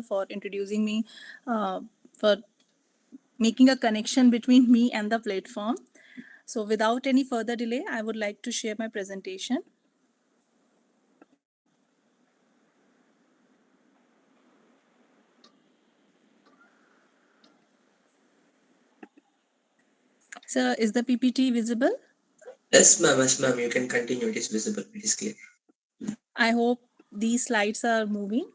for introducing me, for making a connection between me and the platform. So without any further delay, I would like to share my presentation. So is the PPT visible? Yes, ma'am, you can continue. It is visible. It is clear. I hope these slides are moving.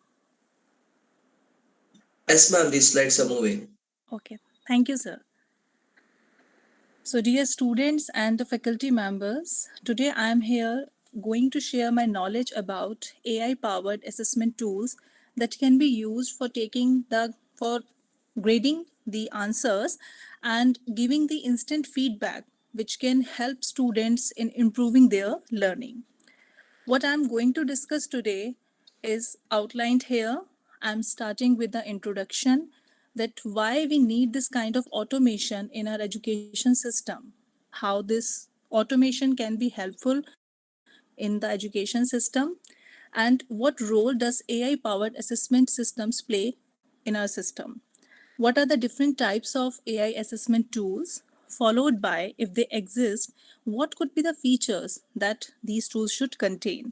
Yes, ma'am, these slides are moving. Okay, thank you, sir. So, dear students and the faculty members, today I am here going to share my knowledge about AI powered assessment tools that can be used for grading the answers and giving the instant feedback which can help students in improving their learning. What I'm going to discuss today is outlined here. I'm starting with the introduction that why we need this kind of automation in our education system, how this automation can be helpful in the education system, and what role does AI powered assessment systems play in our system. What are the different types of AI assessment tools? Followed by, if they exist, what could be the features that these tools should contain?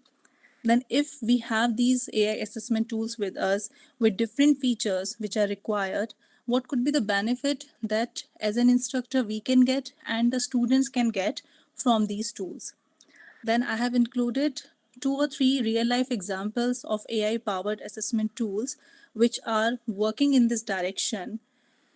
Then, if we have these AI assessment tools with us with different features which are required, what could be the benefit that as an instructor we can get and the students can get from these tools? Then I have included 2 or 3 real life examples of AI powered assessment tools which are working in this direction.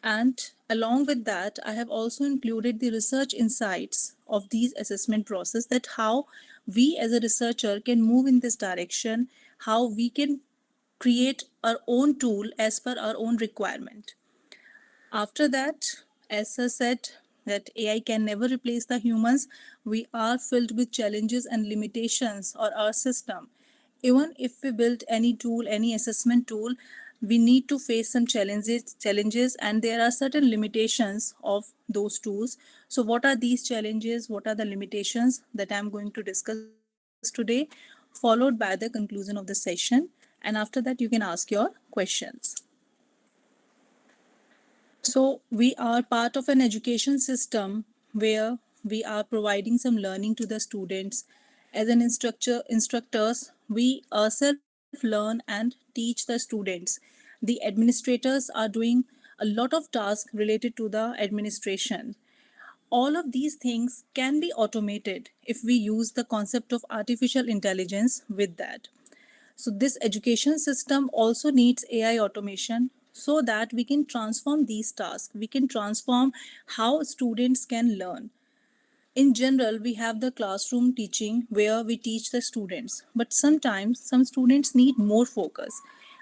And along with that, I have also included the research insights of these assessment process, that how we as a researcher can move in this direction, how we can create our own tool as per our own requirement. After that, as I said, that AI can never replace the humans. We are filled with challenges and limitations or our system. Even if we build any tool, any assessment tool, we need to face some challenges, and there are certain limitations of those tools. So, what are these challenges? What are the limitations that I'm going to discuss today? Followed by the conclusion of the session, and after that, you can ask your questions. So, we are part of an education system where we are providing some learning to the students. As an instructors, we ourselves learn and teach the students. The administrators are doing a lot of tasks related to the administration. All of these things can be automated if we use the concept of artificial intelligence with that. So, this education system also needs AI automation so that we can transform these tasks. We can transform how students can learn. In general, we have the classroom teaching where we teach the students, but sometimes some students need more focus.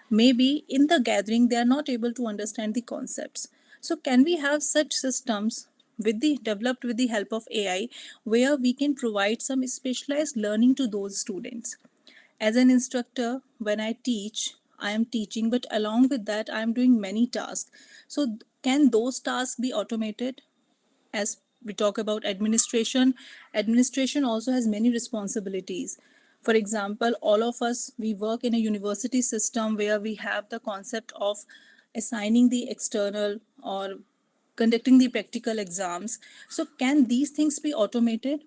Maybe in the gathering, they are not able to understand the concepts. So, can we have such systems developed with the help of AI where we can provide some specialized learning to those students? As an instructor, when I teach, I am teaching, but along with that, I am doing many tasks. So, can those tasks be automated? As we talk about administration, administration also has many responsibilities. For example, all of us, we work in a university system where we have the concept of assigning the external or conducting the practical exams. So, can these things be automated?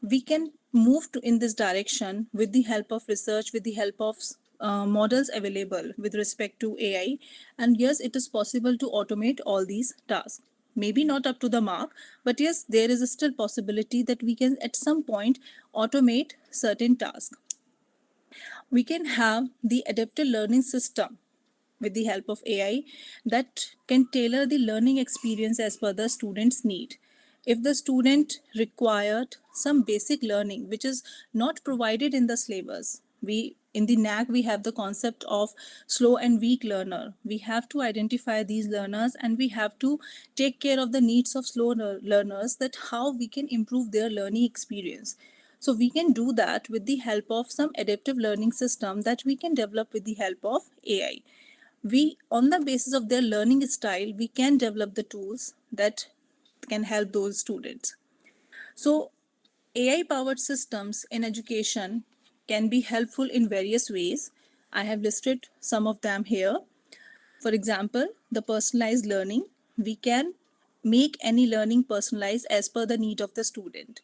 We can move in this direction with the help of research, with the help of models available with respect to AI. And yes, it is possible to automate all these tasks. Maybe not up to the mark, but yes, there is a still possibility that we can at some point automate certain tasks. We can have the adaptive learning system with the help of AI that can tailor the learning experience as per the student's need. If the student required some basic learning which is not provided in the syllabus, we in the NAC we have the concept of slow and weak learner. We have to identify these learners and we have to take care of the needs of slow learners, that how we can improve their learning experience. So we can do that with the help of some adaptive learning system that we can develop with the help of AI. We, on the basis of their learning style, we can develop the tools that can help those students. So AI powered systems in education can be helpful in various ways. I have listed some of them here. For example, the personalized learning, we can make any learning personalized as per the need of the student.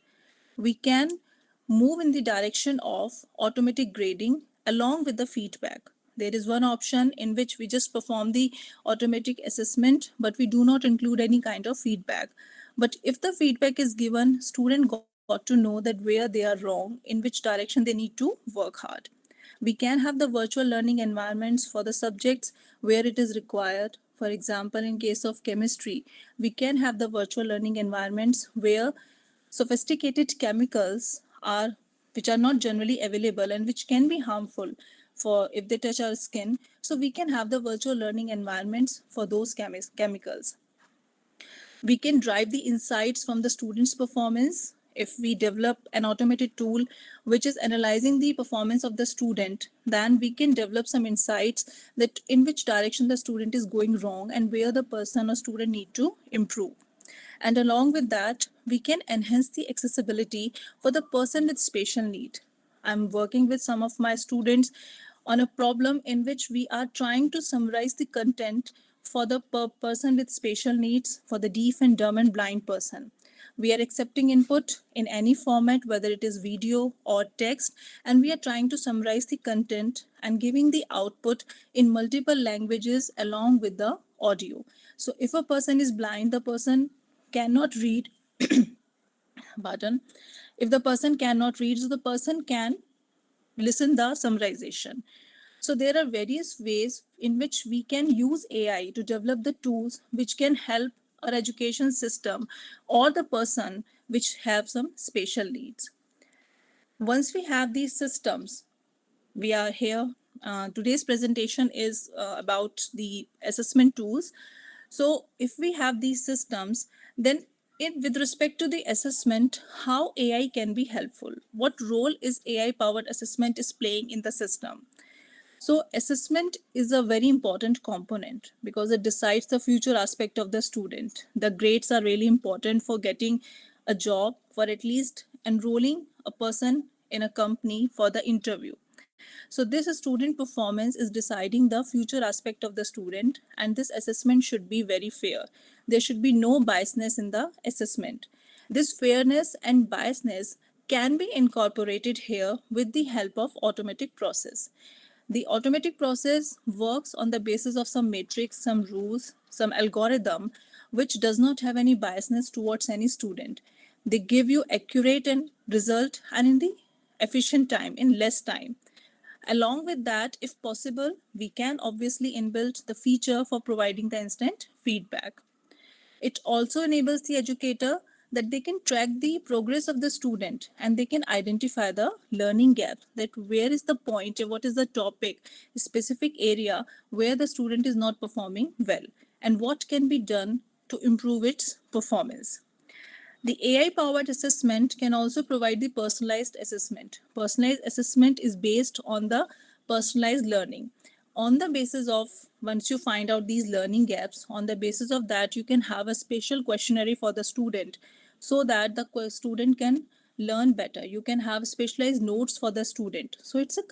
We can move in the direction of automatic grading along with the feedback. There is one option in which we just perform the automatic assessment, but we do not include any kind of feedback. But if the feedback is given, student got to know that where they are wrong, in which direction they need to work hard. We can have the virtual learning environments for the subjects where it is required. For example, in case of chemistry, we can have the virtual learning environments where sophisticated chemicals are which are not generally available and which can be harmful for if they touch our skin. So we can have the virtual learning environments for those chemicals. We can drive the insights from the student's performance if we develop an automated tool which is analyzing the performance of the student. Then we can develop some insights that in which direction the student is going wrong and where the person or student need to improve. And along with that, we can enhance the accessibility for the person with special need. I'm working with some of my students on a problem in which we are trying to summarize the content for the person with special needs, for the deaf and dumb and blind person. We are accepting input in any format, whether it is video or text, and we are trying to summarize the content and giving the output in multiple languages along with the audio. So if a person is blind, the person cannot read button. If the person cannot read, so the person can listen the summarization. So there are various ways in which we can use AI to develop the tools which can help our education system or the person which have some special needs. Once we have these systems, we are here. Today's presentation is about the assessment tools. So if we have these systems, then with respect to the assessment, how AI can be helpful? What role is AI powered assessment is playing in the system? So assessment is a very important component because it decides the future aspect of the student. The grades are really important for getting a job, for at least enrolling a person in a company for the interview. So this student performance is deciding the future aspect of the student, and this assessment should be very fair. There should be no biasness in the assessment. This fairness and biasness can be incorporated here with the help of automatic process. The automatic process works on the basis of some matrix, some rules, some algorithm, which does not have any biasness towards any student. They give you accurate and result and in the efficient time, in less time. Along with that, if possible, we can obviously inbuilt the feature for providing the instant feedback. It also enables the educator that they can track the progress of the student and they can identify the learning gap, that where is the point, what is the topic, specific area where the student is not performing well and what can be done to improve its performance. The AI powered assessment can also provide the personalized assessment. Personalized assessment is based on the personalized learning. On the basis of, once you find out these learning gaps, on the basis of that, you can have a special questionnaire for the student so that the student can learn better. You can have specialized notes for the student. So it's a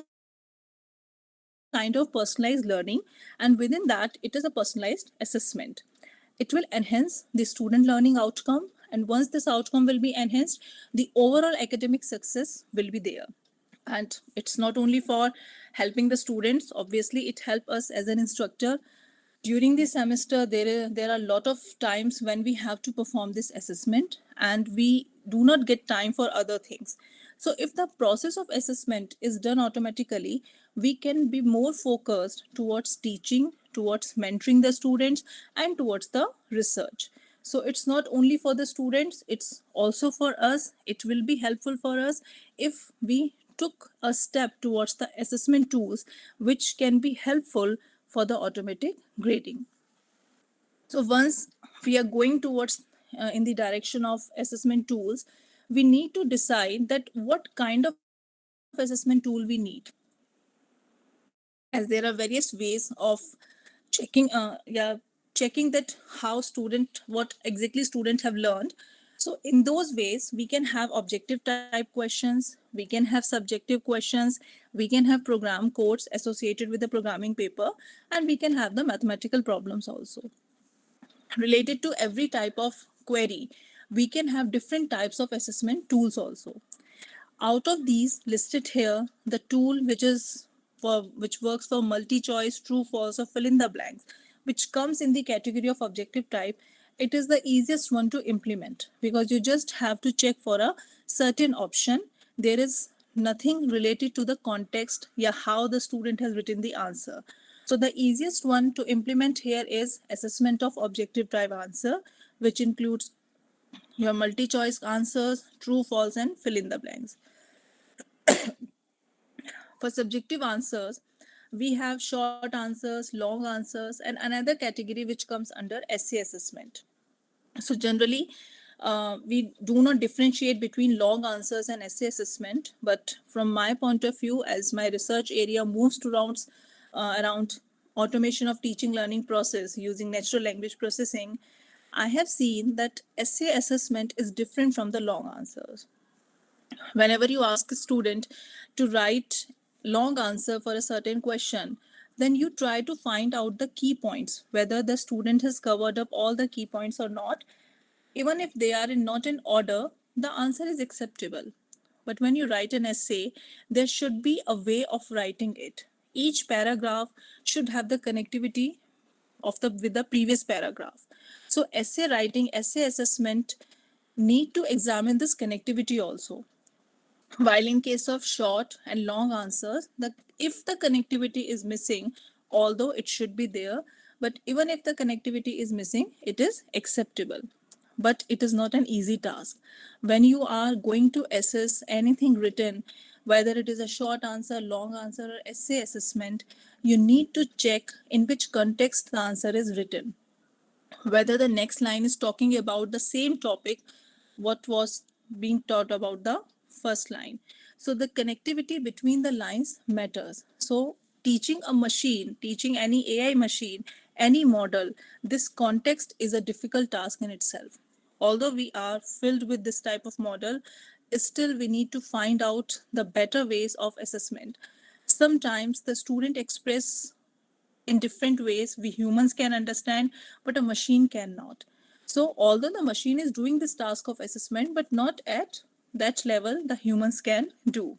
kind of personalized learning, and within that, it is a personalized assessment. It will enhance the student learning outcome, and once this outcome will be enhanced, the overall academic success will be there. And it's not only for helping the students, obviously it helps us as an instructor. During the semester, there are a lot of times when we have to perform this assessment and we do not get time for other things. So if the process of assessment is done automatically, we can be more focused towards teaching, towards mentoring the students, and towards the research. So it's not only for the students, it's also for us. It will be helpful for us if we took a step towards the assessment tools which can be helpful for the automatic grading. So once we are going towards in the direction of assessment tools, we need to decide that what kind of assessment tool we need, as there are various ways of checking checking that how student, what exactly student have learned. So in those ways, we can have objective type questions, we can have subjective questions, we can have program codes associated with the programming paper, and we can have the mathematical problems also. Related to every type of query, we can have different types of assessment tools also. Out of these listed here, the tool which works for multi-choice, true, false, or fill in the blanks, which comes in the category of objective type, it is the easiest one to implement because you just have to check for a certain option. There is nothing related to the context, yeah, how the student has written the answer. So the easiest one to implement here is assessment of objective type answer, which includes your multi-choice answers, true, false, and fill in the blanks. For subjective answers, we have short answers, long answers, and another category which comes under essay assessment. So generally, we do not differentiate between long answers and essay assessment. But from my point of view, as my research area moves towards around automation of teaching learning process using natural language processing, I have seen that essay assessment is different from the long answers. Whenever you ask a student to write long answer for a certain question, then you try to find out the key points, whether the student has covered up all the key points or not. Even if they are not in order, the answer is acceptable. But when you write an essay, there should be a way of writing it. Each paragraph should have the connectivity of the with the previous paragraph. So essay writing, essay assessment need to examine this connectivity also. While in case of short and long answers, if the connectivity is missing, although it should be there, but even if the connectivity is missing, it is acceptable. But it is not an easy task. When you are going to assess anything written, whether it is a short answer, long answer, or essay assessment, you need to check in which context the answer is written, whether the next line is talking about the same topic what was being taught about the first line. So the connectivity between the lines matters. So teaching a machine, teaching any AI machine, any model, this context is a difficult task in itself. Although we are filled with this type of model, still we need to find out the better ways of assessment. Sometimes the student express in different ways we humans can understand, but a machine cannot. So, although the machine is doing this task of assessment, but not at that level the humans can do.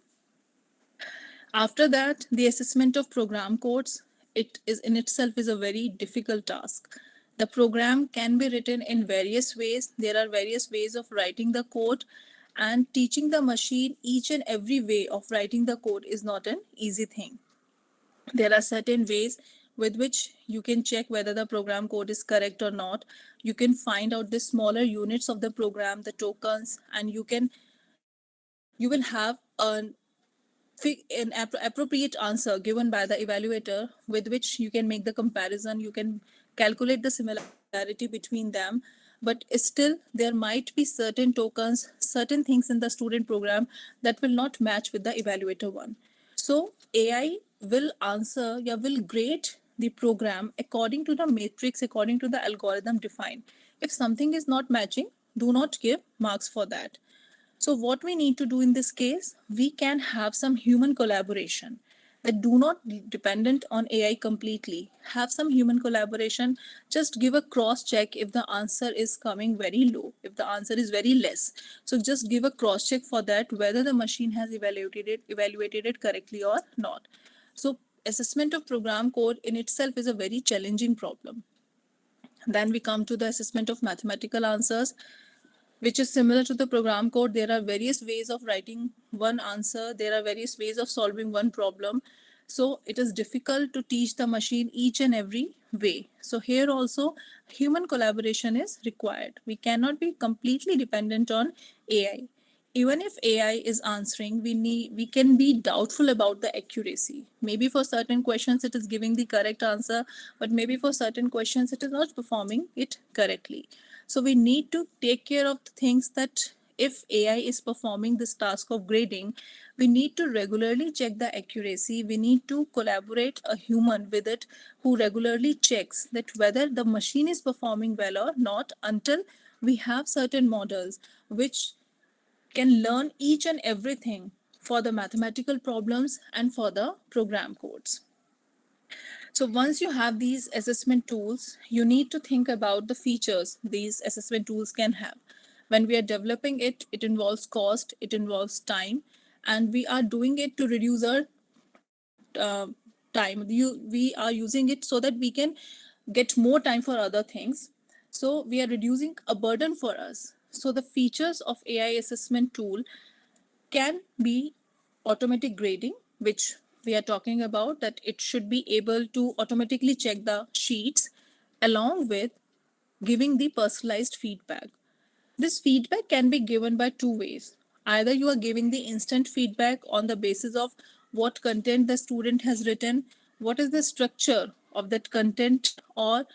After that, the assessment of program codes, it is in itself is a very difficult task. The program can be written in various ways. There are various ways of writing the code, and teaching the machine each and every way of writing the code is not an easy thing. There are certain ways with which you can check whether the program code is correct or not. You can find out the smaller units of the program, the tokens, and you will have an appropriate answer given by the evaluator with which you can make the comparison. You can calculate the similarity between them, but still there might be certain tokens, certain things in the student program that will not match with the evaluator one. So AI will answer, yeah, will grade the program according to the matrix, according to the algorithm defined. If something is not matching, do not give marks for that. So what we need to do in this case, we can have some human collaboration that do not dependent on AI completely. Have some human collaboration. Just give a cross check if the answer is coming very low, if the answer is very less. So just give a cross check for that whether the machine has evaluated it correctly or not. So assessment of program code in itself is a very challenging problem. Then we come to the assessment of mathematical answers, which is similar to the program code. There are various ways of writing one answer, there are various ways of solving one problem. So it is difficult to teach the machine each and every way. So here also, human collaboration is required. We cannot be completely dependent on AI. Even if AI is answering, we can be doubtful about the accuracy. Maybe for certain questions it is giving the correct answer, but maybe for certain questions it is not performing it correctly. So we need to take care of the things that if AI is performing this task of grading, we need to regularly check the accuracy. We need to collaborate a human with it who regularly checks that whether the machine is performing well or not until we have certain models which can learn each and everything for the mathematical problems and for the program codes. So once you have these assessment tools, you need to think about the features these assessment tools can have. When we are developing it, it involves cost, it involves time, and we are doing it to reduce our time. We are using it so that we can get more time for other things. So we are reducing a burden for us. So the features of AI assessment tool can be automatic grading, which we are talking about, that it should be able to automatically check the sheets along with giving the personalized feedback. This feedback can be given by two ways. Either you are giving the instant feedback on the basis of what content the student has written, what is the structure of that content, or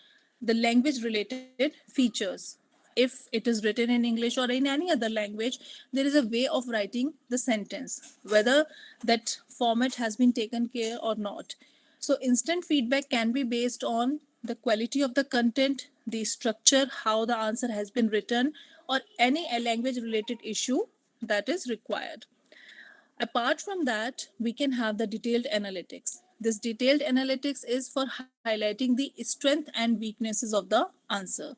the language related features. If it is written in English or in any other language, there is a way of writing the sentence, whether that format has been taken care or not. So instant feedback can be based on the quality of the content, the structure, how the answer has been written, or any language related issue that is required. Apart from that, we can have the detailed analytics. This detailed analytics is for highlighting the strength and weaknesses of the answer.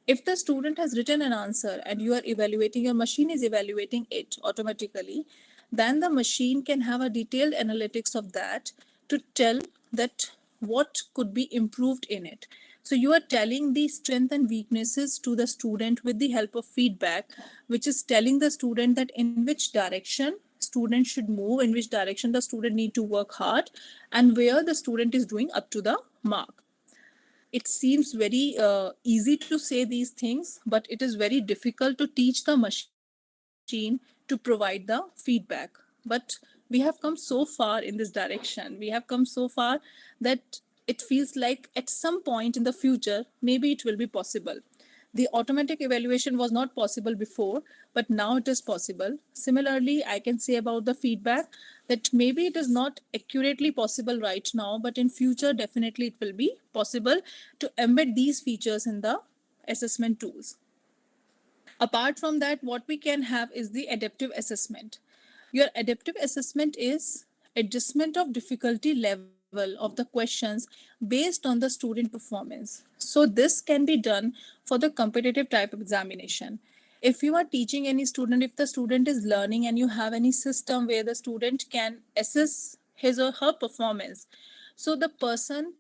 If the student has written an answer and you are evaluating, your machine is evaluating it automatically, then the machine can have a detailed analytics of that to tell that what could be improved in it. So you are telling the strength and weaknesses to the student with the help of feedback, which is telling the student that in which direction student should move, in which direction the student need to work hard, and where the student is doing up to the mark. It seems very easy to say these things, but it is very difficult to teach the machine to provide the feedback. But we have come so far in this direction. We have come so far that it feels like at some point in the future, maybe it will be possible. The automatic evaluation was not possible before, but now it is possible. Similarly, I can say about the feedback that maybe it is not accurately possible right now, but in future, definitely it will be possible to embed these features in the assessment tools. Apart from that, what we can have is the adaptive assessment. Your adaptive assessment is adjustment of difficulty level of the questions based on the student performance. So this can be done for the competitive type of examination. If you are teaching any student, if the student is learning and you have any system where the student can assess his or her performance, so the person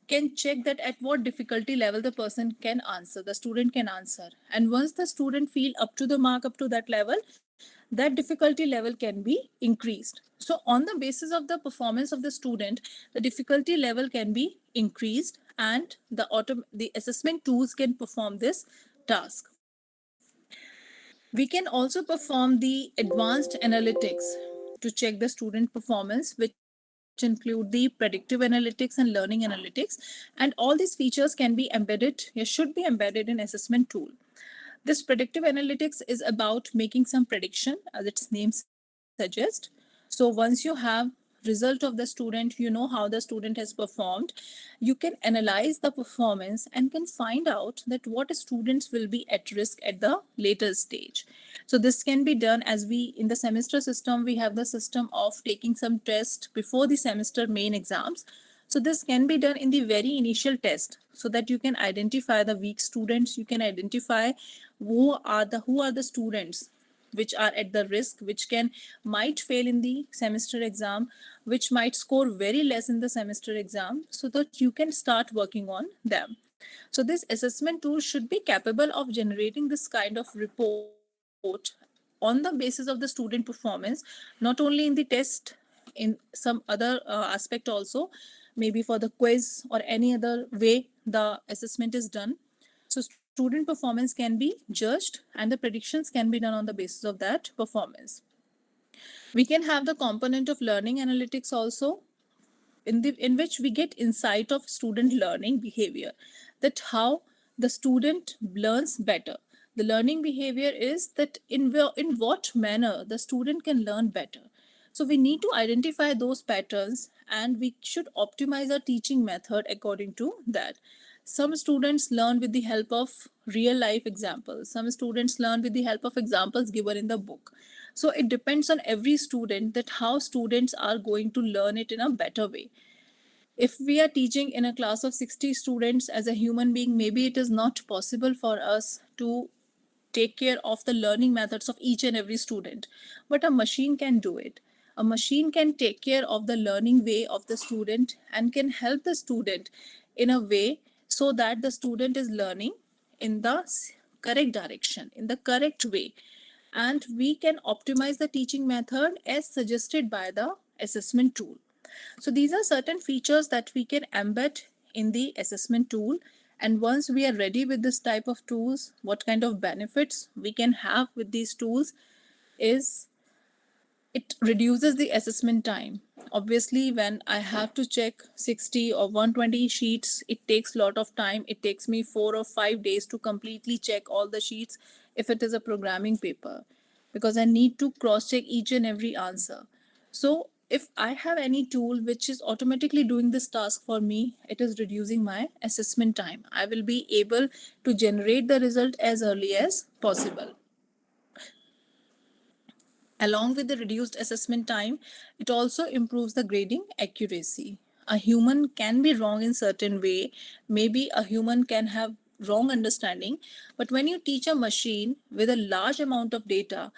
can check that at what difficulty level the person can answer, the student can answer. And once the student feel up to the mark, up to that level, that difficulty level can be increased. So on the basis of the performance of the student, the difficulty level can be increased, and the assessment tools can perform this task. We can also perform the advanced analytics to check the student performance, which include the predictive analytics and learning analytics. And all these features can be embedded, or should be embedded in assessment tool. This predictive analytics is about making some prediction, as its name suggests. So once you have result of the student, you know how the student has performed, you can analyze the performance and can find out that what students will be at risk at the later stage. So this can be done, as we in the semester system, we have the system of taking some test before the semester main exams. So this can be done in the very initial test, so that you can identify the weak students, you can identify who are the students which are at the risk, which can might fail in the semester exam, which might score very less in the semester exam, so that you can start working on them. So this assessment tool should be capable of generating this kind of report on the basis of the student performance, not only in the test, in some other aspect also, maybe for the quiz or any other way the assessment is done. So student performance can be judged and the predictions can be done on the basis of that performance. We can have the component of learning analytics also, in which we get insight of student learning behavior, that how the student learns better. The learning behavior is that in what manner the student can learn better. So we need to identify those patterns, and we should optimize our teaching method according to that. Some students learn with the help of real life examples, some students learn with the help of examples given in the book. So it depends on every student that how students are going to learn it in a better way. If we are teaching in a class of 60 students, as a human being, maybe it is not possible for us to take care of the learning methods of each and every student, but a machine can do it. A machine can take care of the learning way of the student and can help the student in a way so that the student is learning in the correct direction, in the correct way, and we can optimize the teaching method as suggested by the assessment tool. So these are certain features that we can embed in the assessment tool. And once we are ready with this type of tools, what kind of benefits we can have with these tools is it reduces the assessment time. Obviously, when I have to check 60 or 120 sheets, it takes a lot of time. It takes me 4 or 5 days to completely check all the sheets if it is a programming paper, because I need to cross check each and every answer. So if I have any tool which is automatically doing this task for me, it is reducing my assessment time. I will be able to generate the result as early as possible. Along with the reduced assessment time, it also improves the grading accuracy. A human can be wrong in certain way, maybe a human can have wrong understanding, but when you teach a machine with a large amount of data,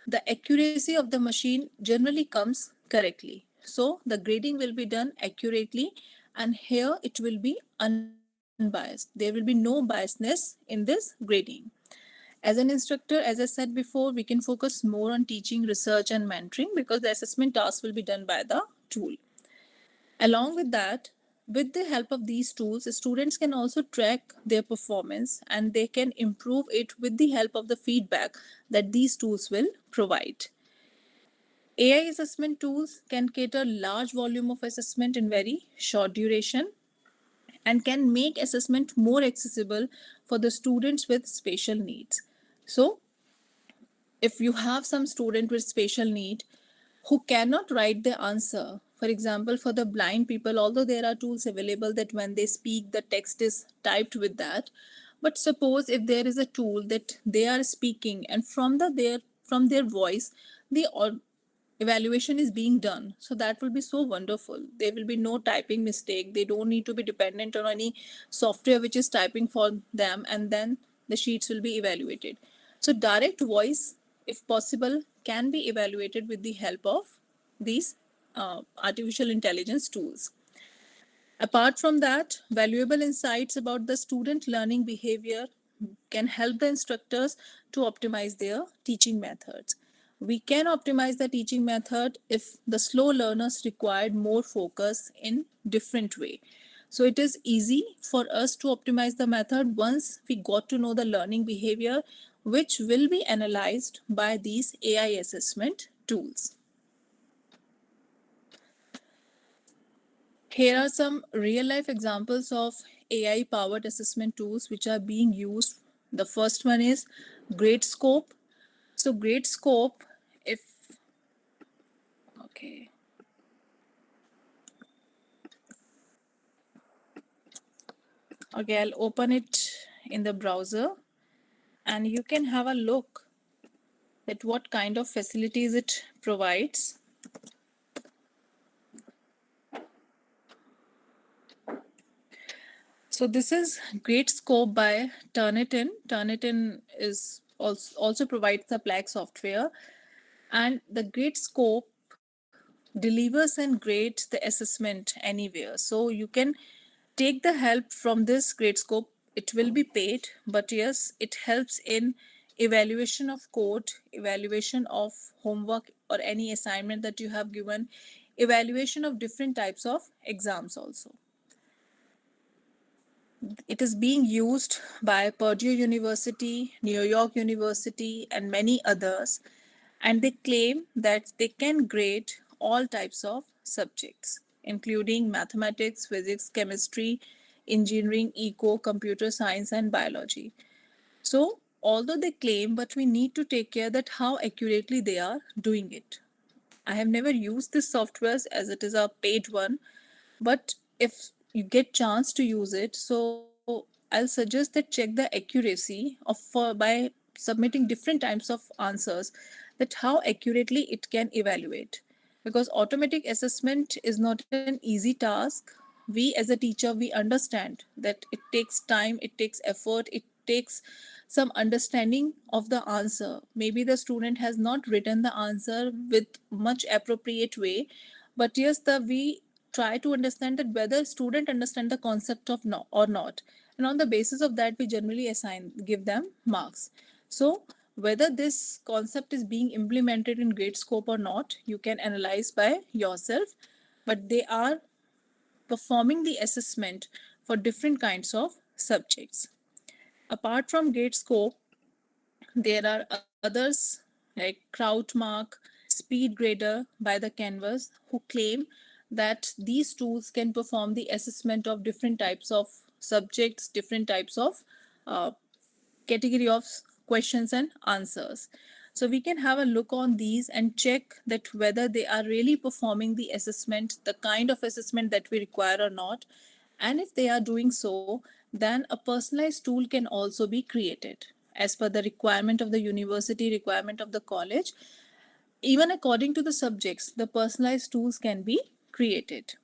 the accuracy of the machine generally comes correctly. So the grading will be done accurately, and here it will be unbiased. There will be no biasness in this grading. As an instructor, as I said before, we can focus more on teaching, research, and mentoring because the assessment task will be done by the tool. Along with that, with the help of these tools, students can also track their performance and they can improve it with the help of the feedback that these tools will provide. AI assessment tools can cater large volume of assessment in very short duration and can make assessment more accessible for the students with special needs. So, if you have some student with special need who cannot write the answer, for example, for the blind people, although there are tools available that when they speak the text is typed with that, but suppose if there is a tool that they are speaking and from their voice the evaluation is being done, so that will be so wonderful. There will be no typing mistake, they don't need to be dependent on any software which is typing for them, and then the sheets will be evaluated. So direct voice, if possible, can be evaluated with the help of these artificial intelligence tools. Apart from that, valuable insights about the student learning behavior can help the instructors to optimize their teaching methods. We can optimize the teaching method if the slow learners required more focus in different way. So it is easy for us to optimize the method once we got to know the learning behavior, which will be analyzed by these AI assessment tools. Here are some real life examples of AI powered assessment tools which are being used. The first one is GradeScope. So, GradeScope, if okay, okay, I'll open it in the browser and you can have a look at what kind of facilities it provides. So this is GradeScope by Turnitin. Turnitin is also provides the Plaque software, and the GradeScope delivers and grades the assessment anywhere. So you can take the help from this GradeScope. It will be paid, but yes, it helps in evaluation of code, evaluation of homework or any assignment that you have given, evaluation of different types of exams also. It is being used by Purdue University, New York University, and many others, and they claim that they can grade all types of subjects, including mathematics, physics, chemistry, engineering, eco, computer science, and biology. So, although they claim, but we need to take care that how accurately they are doing it. I have never used this software as it is a paid one, but if you get chance to use it, so I'll suggest that check the accuracy of by submitting different types of answers, that how accurately it can evaluate. Because automatic assessment is not an easy task. We as a teacher, we understand that it takes time, it takes effort, it takes some understanding of the answer. Maybe the student has not written the answer with much appropriate way, but yes, the we try to understand that whether student understand the concept of no or not, and on the basis of that we generally assign give them marks. So whether this concept is being implemented in grade scope or not, you can analyze by yourself, but they are performing the assessment for different kinds of subjects. Apart from grade scope, there are others like Krautmark, Speed Grader by the Canvas, who claim that these tools can perform the assessment of different types of subjects, different types of uh, category of questions and answers. So we can have a look on these and check that whether they are really performing the assessment, the kind of assessment that we require or not. And if they are doing so, then a personalized tool can also be created as per the requirement of the university, requirement of the college. Even according to the subjects, the personalized tools can be created.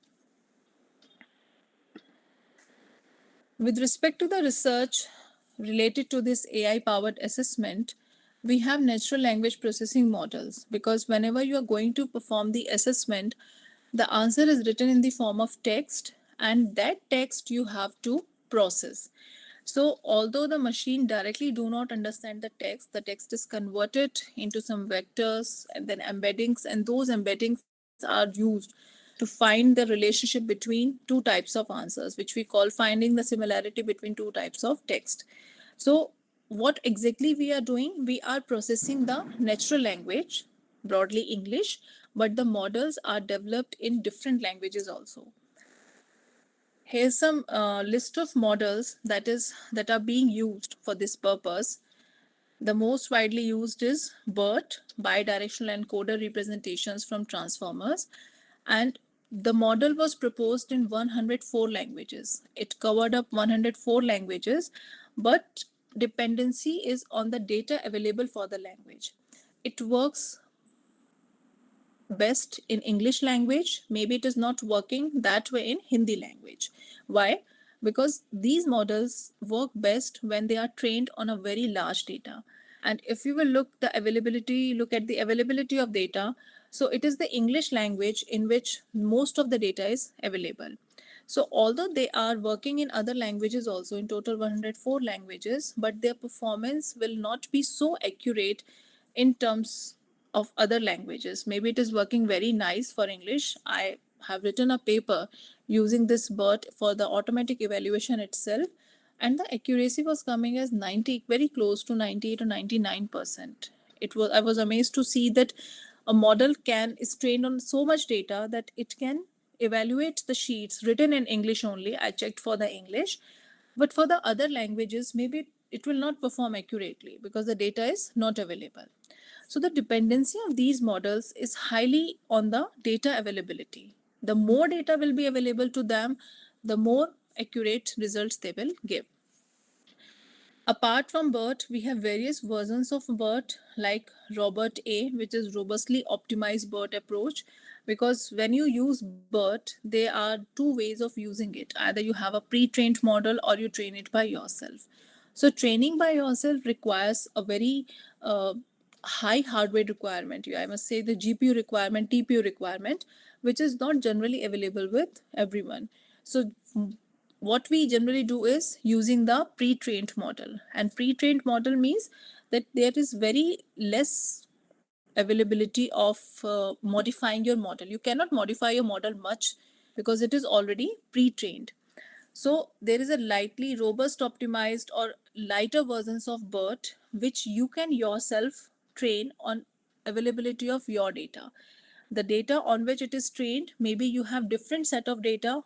With respect to the research related to this AI powered assessment, we have natural language processing models, because whenever you are going to perform the assessment, the answer is written in the form of text, and that text you have to process. So although the machine directly do not understand the text is converted into some vectors and then embeddings, and those embeddings are used to find the relationship between two types of answers, which we call finding the similarity between two types of text. So what exactly we are doing? We are processing the natural language, broadly English, but the models are developed in different languages also. Here's some list of models that are being used for this purpose. The most widely used is BERT, bidirectional encoder representations from transformers, and the model was proposed in 104 languages. It covered up 104 languages, but dependency is on the data available for the language. It works best in English language. Maybe it is not working that way in Hindi language. Why? Because these models work best when they are trained on a very large data. And if you will look at the availability of data, so it is the English language in which most of the data is available. So although they are working in other languages also, in total 104 languages, but their performance will not be so accurate in terms of other languages. Maybe it is working very nice for English. I have written a paper using this BERT for the automatic evaluation itself, and the accuracy was coming as 90, very close to 98 or 99%. I was amazed to see that a model can is trained on so much data that it can evaluate the sheets written in English only. I checked for the English, but for the other languages, maybe it will not perform accurately because the data is not available. So the dependency of these models is highly on the data availability. The more data will be available to them, the more accurate results they will give. Apart from BERT, we have various versions of BERT like Robert A, which is robustly optimized BERT approach. Because when you use BERT, there are two ways of using it. Either you have a pre-trained model or you train it by yourself. So training by yourself requires a very high hardware requirement. I must say the GPU requirement, TPU requirement, which is not generally available with everyone. So what we generally do is using the pre-trained model, and pre-trained model means that there is very less availability of modifying your model. You cannot modify your model much because it is already pre-trained. So there is a lightly robust optimized or lighter versions of BERT which you can yourself train on availability of your data. The data on which it is trained, maybe you have different set of data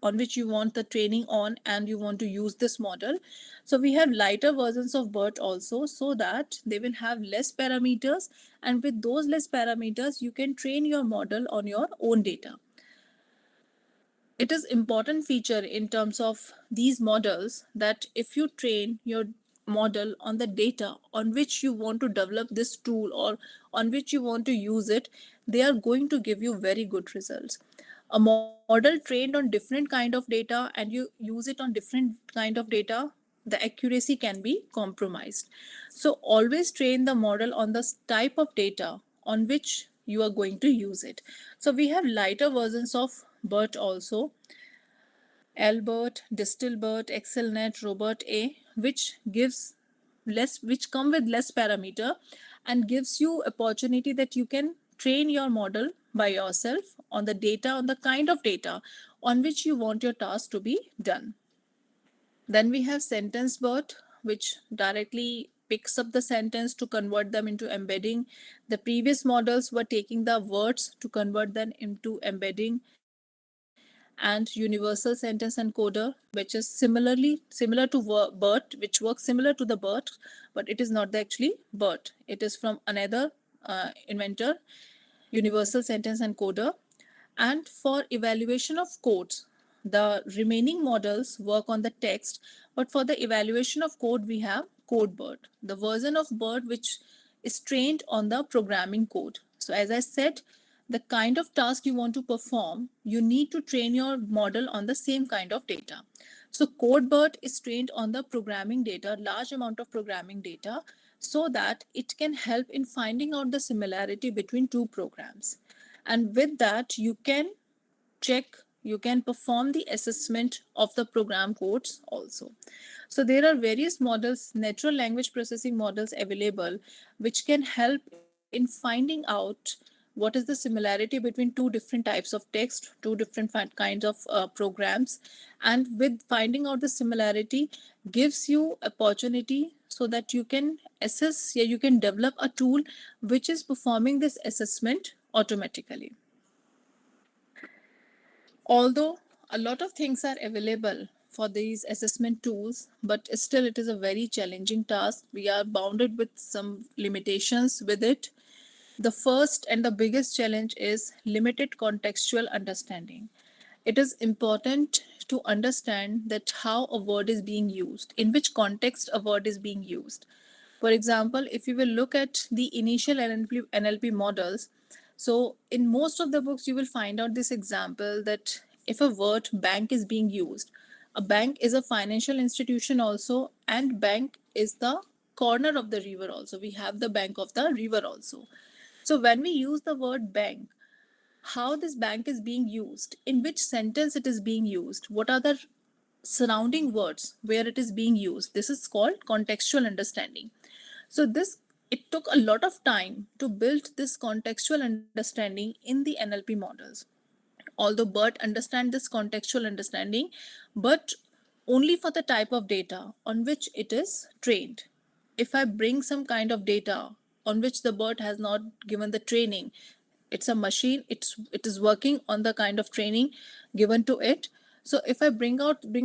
on which you want the training on and you want to use this model. So we have lighter versions of BERT also, so that they will have less parameters, and with those less parameters you can train your model on your own data. It is important feature in terms of these models that if you train your model on the data on which you want to develop this tool or on which you want to use it, they are going to give you very good results. A model trained on different kind of data and you use it on different kind of data, the accuracy can be compromised. So always train the model on the type of data on which you are going to use it. So we have lighter versions of BERT also, Albert, Distilbert, ExcelNet, Robert A, which gives less, which come with less parameter and gives you opportunity that you can train your model by yourself on the data, on the kind of data on which you want your task to be done. Then we have SentenceBot, which directly picks up the sentence to convert them into embedding. The previous models were taking the words to convert them into embedding. And Universal Sentence Encoder, which is similar to BERT, which works similar to the BERT, but it is not the actually BERT. It is from another inventor, Universal Sentence Encoder. And for evaluation of codes, the remaining models work on the text, but for the evaluation of code, we have CodeBird, the version of Bird which is trained on the programming code. So, as I said, the kind of task you want to perform, you need to train your model on the same kind of data. So, CodeBird is trained on the programming data, large amount of programming data, so that it can help in finding out the similarity between two programs. And with that, you can check, you can perform the assessment of the program codes also. So there are various models, natural language processing models available, which can help in finding out what is the similarity between two different types of text, two different kinds of programs. And with finding out the similarity gives you opportunity so that you can assess, yeah, you can develop a tool which is performing this assessment automatically. Although a lot of things are available for these assessment tools, but still it is a very challenging task. We are bounded with some limitations with it. The first and the biggest challenge is limited contextual understanding. It is important to understand that how a word is being used, in which context a word is being used. For example, if you will look at the initial NLP models, so in most of the books, you will find out this example that if a word bank is being used, a bank is a financial institution also, and bank is the corner of the river also. We have the bank of the river also. So when we use the word bank, how this bank is being used, in which sentence it is being used, what are the surrounding words where it is being used. This is called contextual understanding. So this, it took a lot of time to build this contextual understanding in the NLP models. Although BERT understand this contextual understanding, but only for the type of data on which it is trained. If I bring some kind of data on which the BERT has not given the training, it's a machine, it is working on the kind of training given to it. So if I bring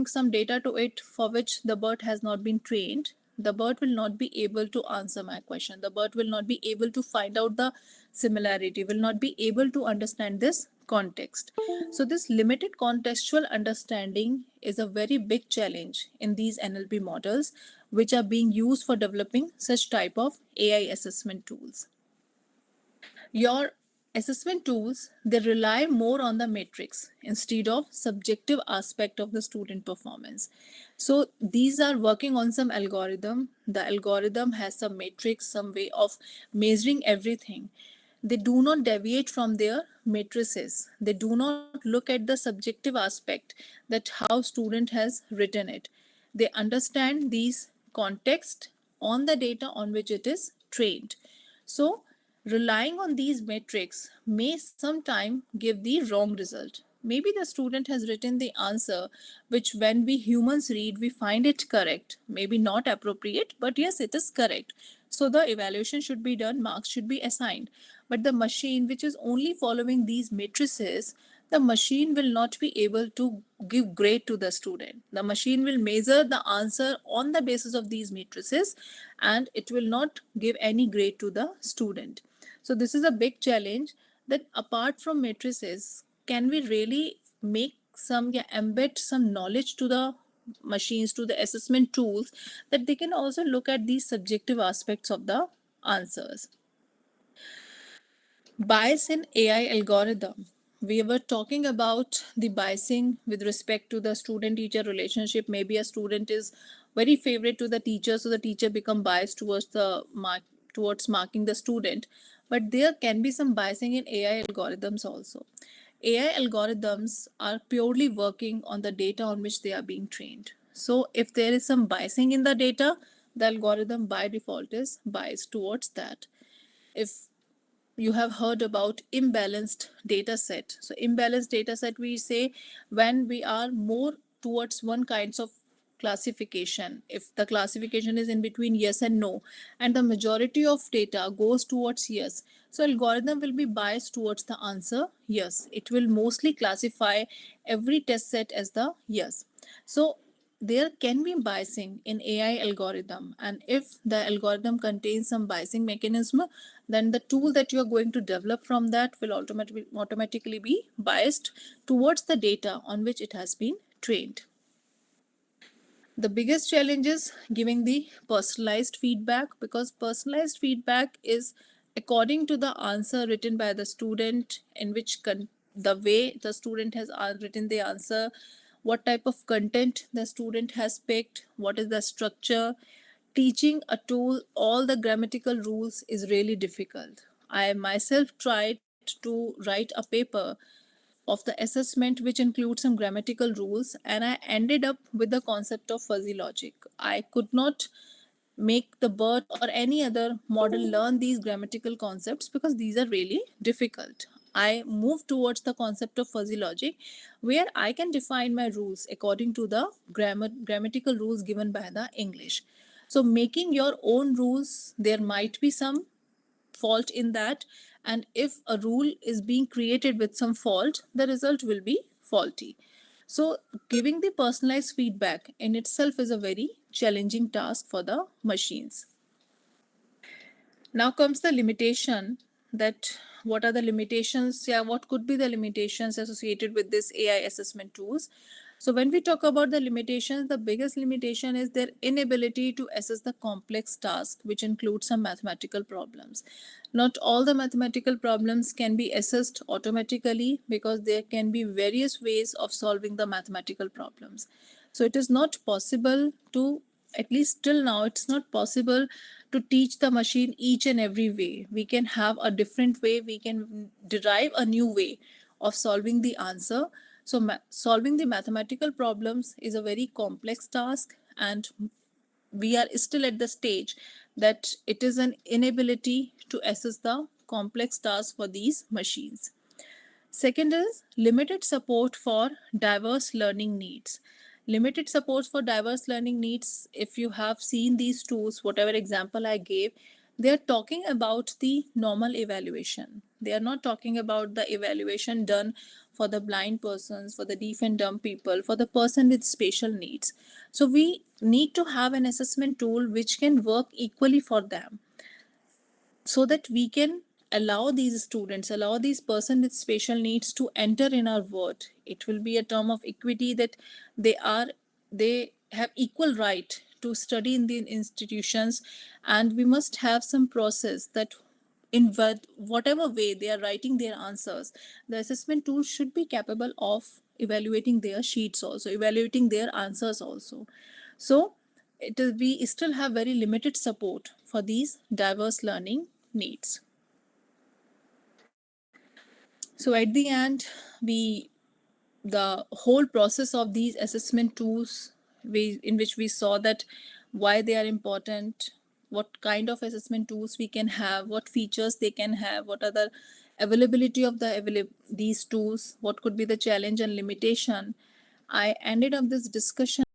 some data to it for which the BERT has not been trained, the BERT will not be able to answer my question. The BERT will not be able to find out the similarity, will not be able to understand this context. So this limited contextual understanding is a very big challenge in these NLP models, which are being used for developing such type of AI assessment tools. Your assessment tools, they rely more on the matrix instead of subjective aspect of the student performance. So these are working on some algorithm. The algorithm has some matrix, some way of measuring everything. They do not deviate from their matrices. They do not look at the subjective aspect, that how student has written it. They understand these context on the data on which it is trained. So relying on these metrics may sometime give the wrong result. Maybe the student has written the answer which, when we humans read, we find it correct. Maybe not appropriate, but yes, it is correct. So the evaluation should be done, marks should be assigned. But the machine, which is only following these matrices, the machine will not be able to give grade to the student. The machine will measure the answer on the basis of these matrices and it will not give any grade to the student. So this is a big challenge, that apart from matrices, can we really make some, yeah, embed some knowledge to the machines, to the assessment tools, that they can also look at these subjective aspects of the answers. Bias in AI algorithm. We were talking about the biasing with respect to the student-teacher relationship. Maybe a student is very favorite to the teacher, so the teacher become biased towards the towards marking the student. But there can be some biasing in AI algorithms also. AI algorithms are purely working on the data on which they are being trained. So if there is some biasing in the data, the algorithm by default is biased towards that. If you have heard about imbalanced data set, so imbalanced data set, we say when we are more towards one kinds of classification, if the classification is in between yes and no, and the majority of data goes towards yes, so algorithm will be biased towards the answer yes. It will mostly classify every test set as the yes. So there can be biasing in AI algorithm, and if the algorithm contains some biasing mechanism, then the tool that you are going to develop from that will automatically be biased towards the data on which it has been trained. The biggest challenge is giving the personalized feedback, because personalized feedback is according to the answer written by the student, in which the way the student has written the answer, what type of content the student has picked, what is the structure. Teaching a tool all the grammatical rules is really difficult. I myself tried to write a paper of the assessment which includes some grammatical rules, and I ended up with the concept of fuzzy logic. I could not make the BERT or any other model learn these grammatical concepts because these are really difficult. I moved towards the concept of fuzzy logic, where I can define my rules according to the grammatical rules given by the English. So making your own rules, there might be some fault in that, and if a rule is being created with some fault, the result will be faulty. So giving the personalized feedback in itself is a very challenging task for the machines. Now comes the limitation, that what are the limitations, yeah, what could be the limitations associated with this AI assessment tools. So when we talk about the limitations, the biggest limitation is their inability to assess the complex task, which includes some mathematical problems. Not all the mathematical problems can be assessed automatically, because there can be various ways of solving the mathematical problems. So it is not possible to, at least till now, it's not possible to teach the machine each and every way. We can have a different way, we can derive a new way of solving the answer. So solving the mathematical problems is a very complex task, and we are still at the stage that it is an inability to assess the complex tasks for these machines. Second is limited support for diverse learning needs. Limited support for diverse learning needs, if you have seen these tools, whatever example I gave, they are talking about the normal evaluation. They are not talking about the evaluation done for the blind persons, for the deaf and dumb people, for the person with special needs. So we need to have an assessment tool which can work equally for them, so that we can allow these students, allow these person with special needs to enter in our world. It will be a term of equity, that they have equal right to study in the institutions, and we must have some process that in whatever way they are writing their answers, the assessment tool should be capable of evaluating their sheets also, evaluating their answers also. So we still have very limited support for these diverse learning needs. So at the end, the whole process of these assessment tools, in which we saw that why they are important, what kind of assessment tools we can have, what features they can have, what are the availability of these tools, what could be the challenge and limitation. I ended up this discussion